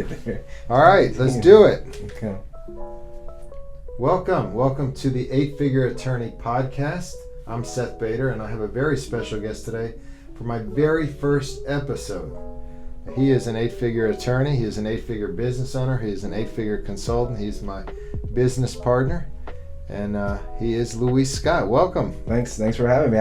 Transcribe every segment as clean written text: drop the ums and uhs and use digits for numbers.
right there. All right, let's do it. Okay. Welcome to the 8-Figure Attorney Podcast. I'm Seth Bader, and I have a very special guest today for my very first episode. He is an 8-figure attorney. He is an 8-figure business owner. He is an 8-figure consultant. He's my business partner, and he is Luis Scott. Welcome. Thanks for having me.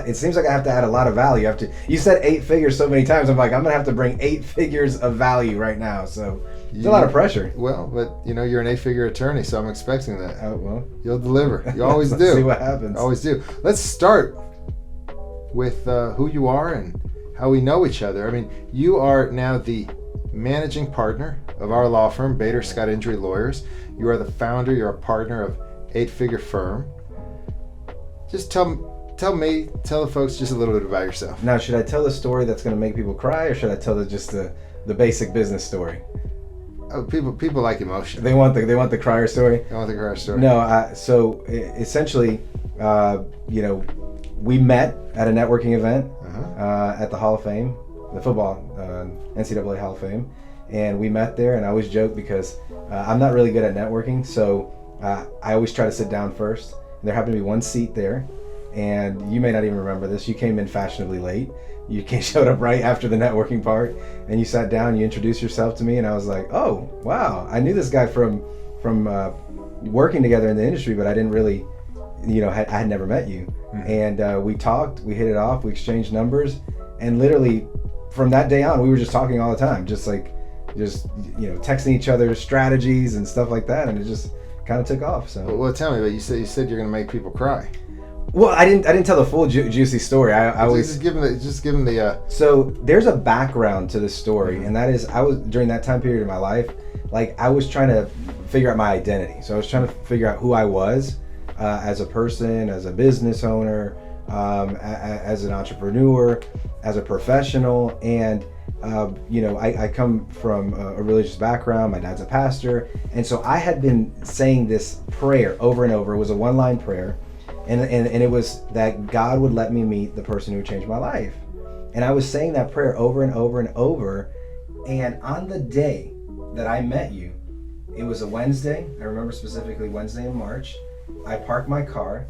It seems like I have to add a lot of value. You said 8 figures so many times. I'm like, I'm gonna have to bring 8 figures of value right now. So it's a lot of pressure. Well, but you're an 8-figure attorney, so I'm expecting that. Oh well. You'll deliver. You always Let's do. See what happens. Always do. Let's start with who you are and how we know each other. I mean, you are now the managing partner of our law firm, Bader Scott Injury Lawyers. You are the founder. You're a partner of 8-Figure Firm. Just tell the folks just a little bit about yourself. Now, should I tell the story that's going to make people cry, or should I tell just the basic business story? Oh, people like emotion. They want the crier story. They want the crier story. No, so essentially, we met at a networking event at the Hall of Fame, the football NCAA Hall of Fame, and we met there. And I always joke because I'm not really good at networking, so I always try to sit down first. And there happened to be one seat there, and you may not even remember this. You came in fashionably late. You showed up right after the networking part, and you sat down. You introduced yourself to me, and I was like, "Oh, wow! I knew this guy from working together in the industry, but I didn't really, I had never met you." Mm-hmm. And we talked. We hit it off. We exchanged numbers, and literally from that day on, we were just talking all the time, just texting each other strategies and stuff like that, and it just kind of took off. So, well, tell me, but you said you're going to make people cry. Well, I didn't tell the full juicy story. I always just give them the. So there's a background to this story, and that is I was during that time period of my life, like I was trying to figure out my identity. So I was trying to figure out who I was as a person, as a business owner, as an entrepreneur, as a professional, and I come from a religious background. My dad's a pastor, and so I had been saying this prayer over and over. It was a one-line prayer. And it was that God would let me meet the person who would change my life. And I was saying that prayer over and over and over. And on the day that I met you, it was a Wednesday. I remember specifically Wednesday in March. I parked my car,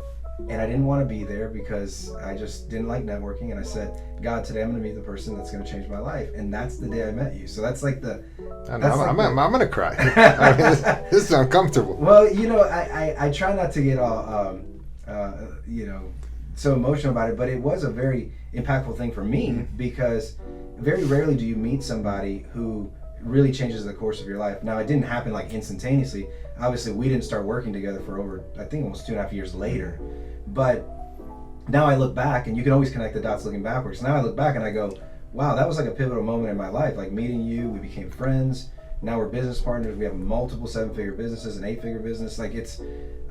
and I didn't want to be there because I just didn't like networking. And I said, God, today I'm going to meet the person that's going to change my life. And that's the day I met you. So that's like the... I'm going to cry. I mean, this is uncomfortable. Well, I try not to get all... so emotional about it, but it was a very impactful thing for me because very rarely do you meet somebody who really changes the course of your life. Now, it didn't happen like instantaneously. Obviously, we didn't start working together for over, I think, almost 2.5 years later. But now I look back, and you can always connect the dots looking backwards. Now I look back and I go, wow, that was like a pivotal moment in my life. Like meeting you, we became friends. Now we're business partners. We have multiple 7-figure businesses, an 8-figure business. Like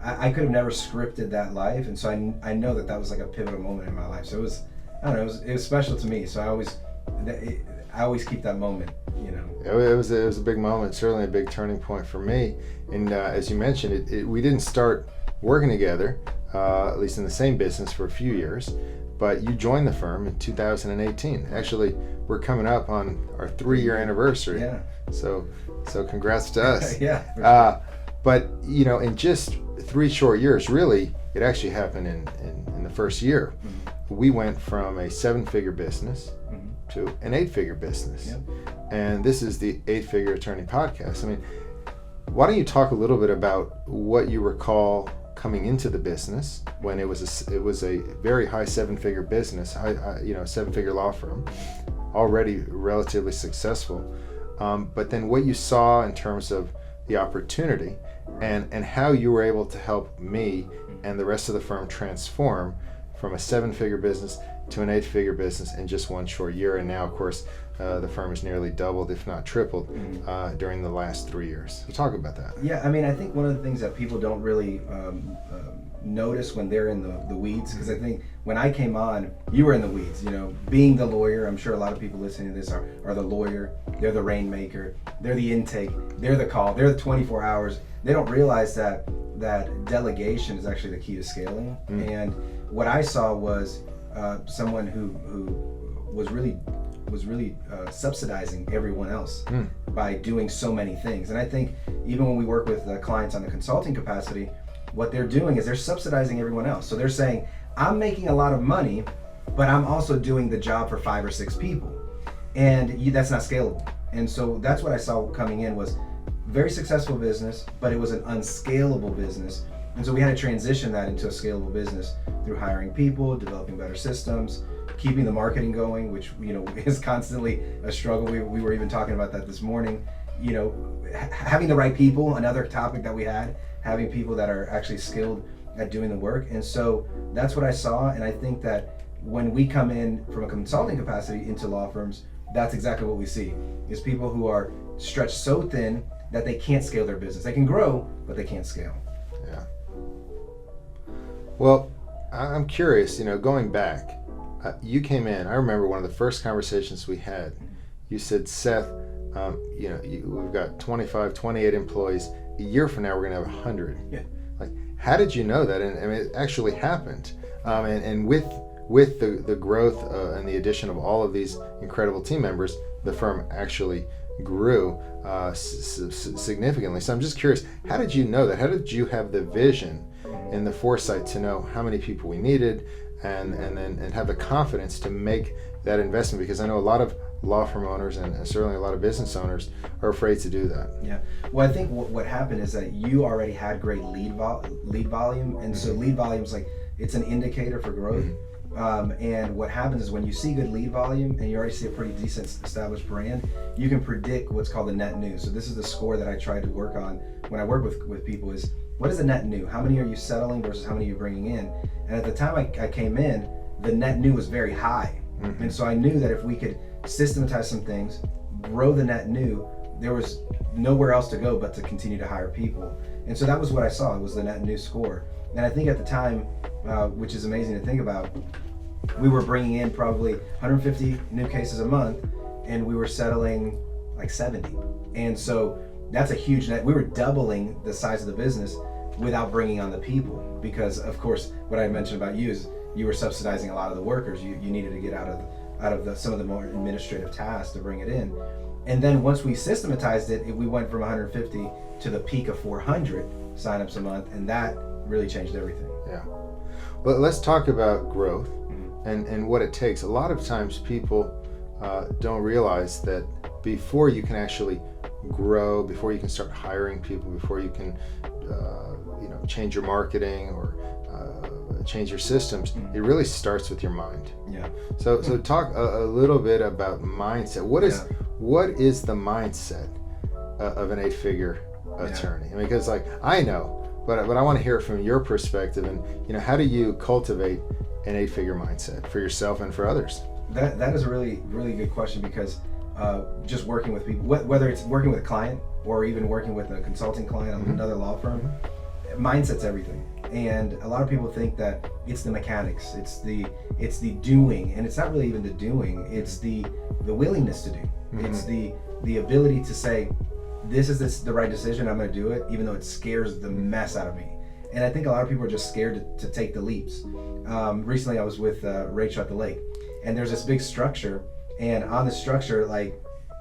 I could have never scripted that life, and so I know that was like a pivotal moment in my life. So it was, I don't know, it was special to me. So I always keep that moment, It was a big moment, certainly a big turning point for me. And as you mentioned, we didn't start working together, at least in the same business, for a few years. But you joined the firm in 2018. Actually, we're coming up on our 3-year anniversary. Yeah. So congrats to us. Yeah. Sure. But in just 3 short years, really, it actually happened in the first year. Mm-hmm. We went from a 7-figure business to an 8-figure business. Yep. And this is the 8-Figure Attorney Podcast. I mean, why don't you talk a little bit about what you recall coming into the business when it was a very high 7-figure business, 7-figure law firm, already relatively successful. But then what you saw in terms of the opportunity and how you were able to help me and the rest of the firm transform from a 7-figure business to an 8-figure business in just 1 short year. And now, of course, the firm has nearly doubled, if not tripled, during the last 3 years. So talk about that. Yeah, I mean, I think one of the things that people don't really notice when they're in the weeds, because I think when I came on, you were in the weeds, being the lawyer. I'm sure a lot of people listening to this are the lawyer, they're the rainmaker, they're the intake, they're the call, they're the 24 hours. They don't realize that delegation is actually the key to scaling. And what I saw was someone who was really was really subsidizing everyone else by doing so many things. And I think even when we work with clients on the consulting capacity, what they're doing is they're subsidizing everyone else. So they're saying, I'm making a lot of money, but I'm also doing the job for 5 or 6 people. And that's not scalable. And so that's what I saw coming in was very successful business, but it was an unscalable business. And so we had to transition that into a scalable business through hiring people, developing better systems, keeping the marketing going, which is constantly a struggle. We were even talking about that this morning. Having the right people, another topic that we had, having people that are actually skilled at doing the work. And so that's what I saw. And I think that when we come in from a consulting capacity into law firms, that's exactly what we see, is people who are stretched so thin that they can't scale their business. They can grow, but they can't scale. Yeah. Well, I'm curious, going back, you came in, I remember one of the first conversations we had, you said, Seth, we've got 25, 28 employees. A year from now, we're going to have 100. Yeah. Like, how did you know that? And I mean, it actually happened. And with the growth and the addition of all of these incredible team members, the firm actually grew significantly. So I'm just curious, how did you know that? How did you have the vision and the foresight to know how many people we needed and have the confidence to make that investment? Because I know a lot of law firm owners and certainly a lot of business owners are afraid to do that. Yeah. Well, I think what happened is that you already had great lead volume. And so lead volume is it's an indicator for growth. And what happens is when you see good lead volume and you already see a pretty decent established brand, you can predict what's called the net new. So this is the score that I tried to work on when I work with people is, what is the net new? How many are you settling versus how many are you bringing in? And at the time I came in, the net new was very high. And so I knew that if we could systematize some things, grow the net new, there was nowhere else to go but to continue to hire people. And so that was what I saw, it was the net new score. And I think at the time, which is amazing to think about, we were bringing in probably 150 new cases a month, and we were settling like 70. And so that's a huge net. We were doubling the size of the business without bringing on the people, because of course, what I mentioned about you is you were subsidizing a lot of the workers. You needed to get out of some of the more administrative tasks to bring it in. And then once we systematized it, we went from 150 to the peak of 400 signups a month, and that really changed everything. Yeah. Well, let's talk about growth and what it takes. A lot of times people don't realize that before you can actually grow, before you can start hiring people, before you can change your marketing or change your systems, it really starts with your mind. Yeah. So talk a little bit about mindset. What is the mindset of an 8-figure attorney? I mean, because I know, but I want to hear it from your perspective. And how do you cultivate an 8-figure mindset for yourself and for others? That is a really, really good question, because just working with people, whether it's working with a client or even working with a consulting client on another law firm, mindset's everything. And a lot of people think that it's the mechanics, it's the doing, and it's not really even the doing, it's the willingness to do. It's the ability to say, this is the right decision, I'm going to do it, even though it scares the mess out of me. And I think a lot of people are just scared to take the leaps. Recently I was with Rachel at the lake, and there's this big structure, and on the structure,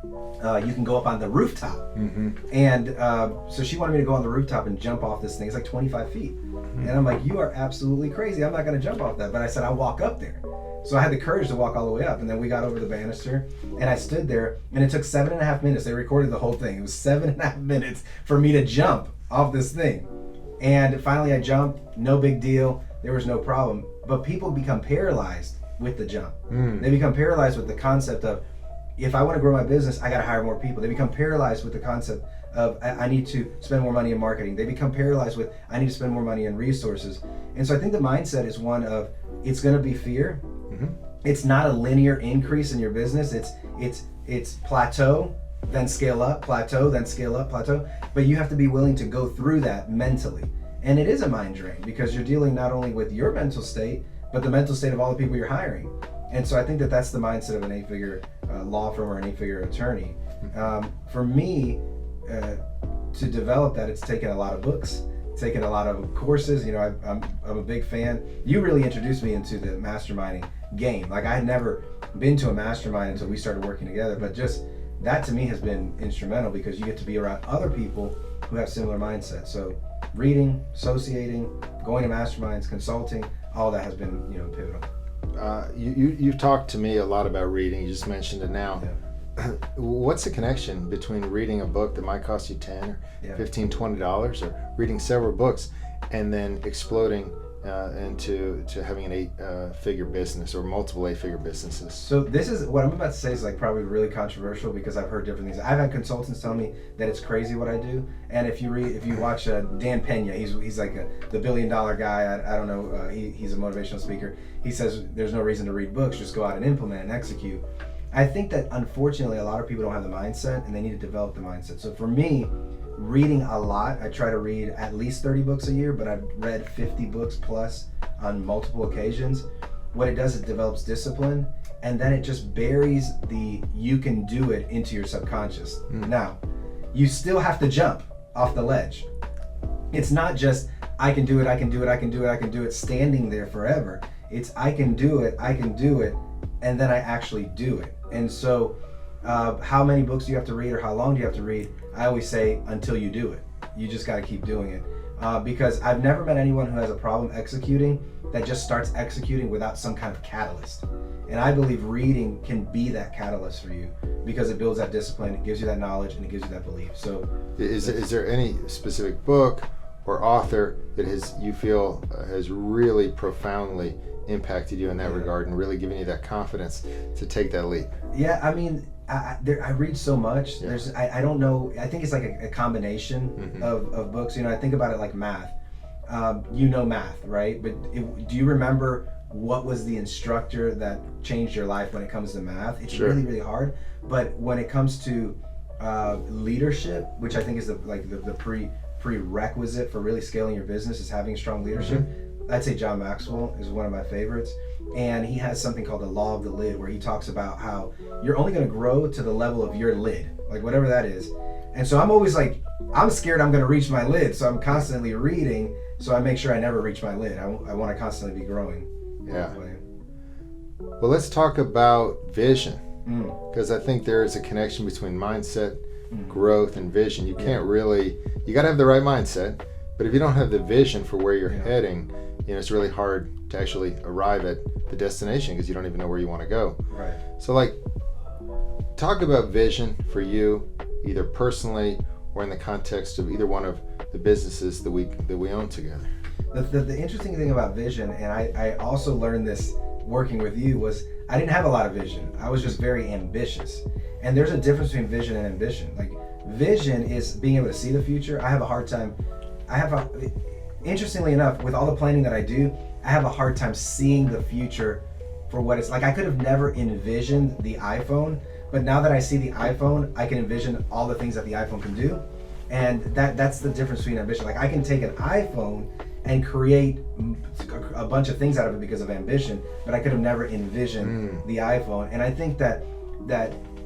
you can go up on the rooftop. And so she wanted me to go on the rooftop and jump off this thing. It's like 25 feet. And I'm like, you are absolutely crazy. I'm not going to jump off that. But I said, I'll walk up there. So I had the courage to walk all the way up. And then we got over the banister, and I stood there, and it took 7.5 minutes. They recorded the whole thing. It was 7.5 minutes for me to jump off this thing. And finally I jumped, no big deal. There was no problem. But people become paralyzed with the jump. They become paralyzed with the concept of, if I want to grow my business, I got to hire more people. They become paralyzed with the concept of, I need to spend more money in marketing. They become paralyzed with, I need to spend more money in resources. And so I think the mindset is one of, it's going to be fear. It's not a linear increase in your business. It's plateau, then scale up, plateau, then scale up, plateau. But you have to be willing to go through that mentally. And it is a mind drain, because you're dealing not only with your mental state, but the mental state of all the people you're hiring. And so I think that that's the mindset of an 8-figure law firm or an 8-figure attorney. For me, to develop that, it's taken a lot of books, taken a lot of courses. I'm a big fan. You really introduced me into the masterminding game. Like I had never been to a mastermind until we started working together, but just that to me has been instrumental because you get to be around other people who have similar mindsets. So reading, associating, going to masterminds, consulting, all that has been, pivotal. You've talked to me a lot about reading. You just mentioned it now. Yeah. What's the connection between reading a book that might cost you $10 or $15, $20, or reading several books and then exploding into having an 8-figure business or multiple 8-figure businesses? So this is what I'm about to say is like probably really controversial because I've heard different things. I've had consultants tell me that it's crazy what I do, and if you watch Dan Pena, he's like the $1 billion guy. I don't know. He's a motivational speaker. He says there's no reason to read books. Just go out and implement and execute. I think that unfortunately a lot of people don't have the mindset, and they need to develop the mindset. So for me, reading a lot, I try to read at least 30 books a year, but I've read 50 books plus on multiple occasions. What it does, it develops discipline, and then it just buries the you can do it into your subconscious. Now, you still have to jump off the ledge. It's not just I can do it, I can do it, I can do it, I can do it standing there forever. It's I can do it, and then I actually do it. And so how many books do you have to read or how long do you have to read? I always say until you do it. You just got to keep doing it. Because I've never met anyone who has a problem executing that just starts executing without some kind of catalyst. And I believe reading can be that catalyst for you because it builds that discipline, it gives you that knowledge, and it gives you that belief. So is there any specific book or author that you feel has really profoundly impacted you in that regard and really giving you that confidence to take that leap? Yeah, I mean, I read so much. Yeah. I don't know. I think it's like a combination of books. I think about it like math. Math, right? But do you remember what was the instructor that changed your life when it comes to math? It's really, really hard. But when it comes to leadership, which I think is the prerequisite for really scaling your business, is having strong leadership. I'd say John Maxwell is one of my favorites, and he has something called the law of the lid, where he talks about how you're only going to grow to the level of your lid, like whatever that is. And so I'm always like, I'm scared I'm going to reach my lid, so I'm constantly reading, so I make sure I never reach my lid. I want to constantly be growing. Yeah. Well, let's talk about vision, because I think there is a connection between mindset, growth, and vision. You can't really, you got to have the right mindset, but if you don't have the vision for where you're heading, it's really hard to actually arrive at the destination because you don't even know where you want to go. Right. So talk about vision for you, either personally or in the context of either one of the businesses that we own together. The interesting thing about vision, and I also learned this working with you, was I didn't have a lot of vision. I was just very ambitious. And there's a difference between vision and ambition. Like vision is being able to see the future. I have a hard time. Interestingly enough, with all the planning that I do, I have a hard time seeing the future for what it's like. I could have never envisioned the iPhone, but now that I see the iPhone, I can envision all the things that the iPhone can do. And that's the difference between ambition. Like I can take an iPhone and create a bunch of things out of it because of ambition, but I could have never envisioned the iPhone. And I think that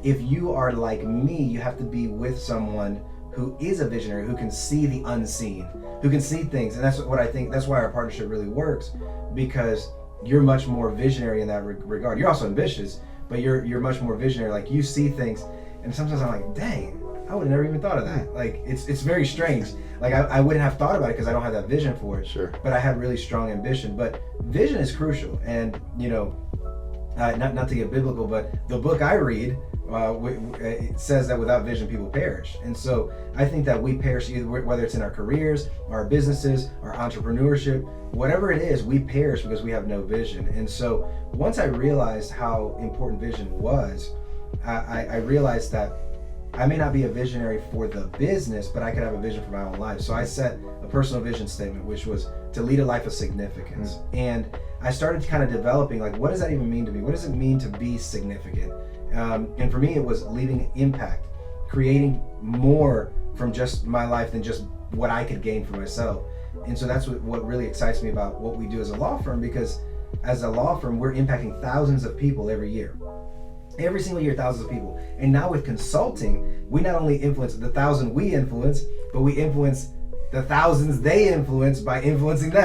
if you are like me, you have to be with someone who is a visionary, who can see the unseen, who can see things. And that's what I think, that's why our partnership really works, because you're much more visionary in that regard. You're also ambitious, but you're much more visionary. Like you see things, and sometimes I'm like, dang, I would have never even thought of that. Like it's very strange. Like I wouldn't have thought about it because I don't have that vision for it. Sure. But I have really strong ambition. But vision is crucial. And not to get biblical, but the book I read, it says that without vision people perish. And so I think that we perish either whether it's in our careers, our businesses, our entrepreneurship, whatever it is, we perish because we have no vision. And so once I realized how important vision was, I realized that I may not be a visionary for the business, but I could have a vision for my own life. So I set a personal vision statement, which was to lead a life of significance. And I started kind of developing, like, what does that even mean to me? What does it mean to be significant? And for me, it was leaving impact, creating more from just my life than just what I could gain for myself. And so that's what really excites me about what we do as a law firm, because as a law firm, we're impacting thousands of people every year. Every single year, thousands of people. And now with consulting, we not only influence the 1,000 we influence, but we influence the thousands they influence by influencing them.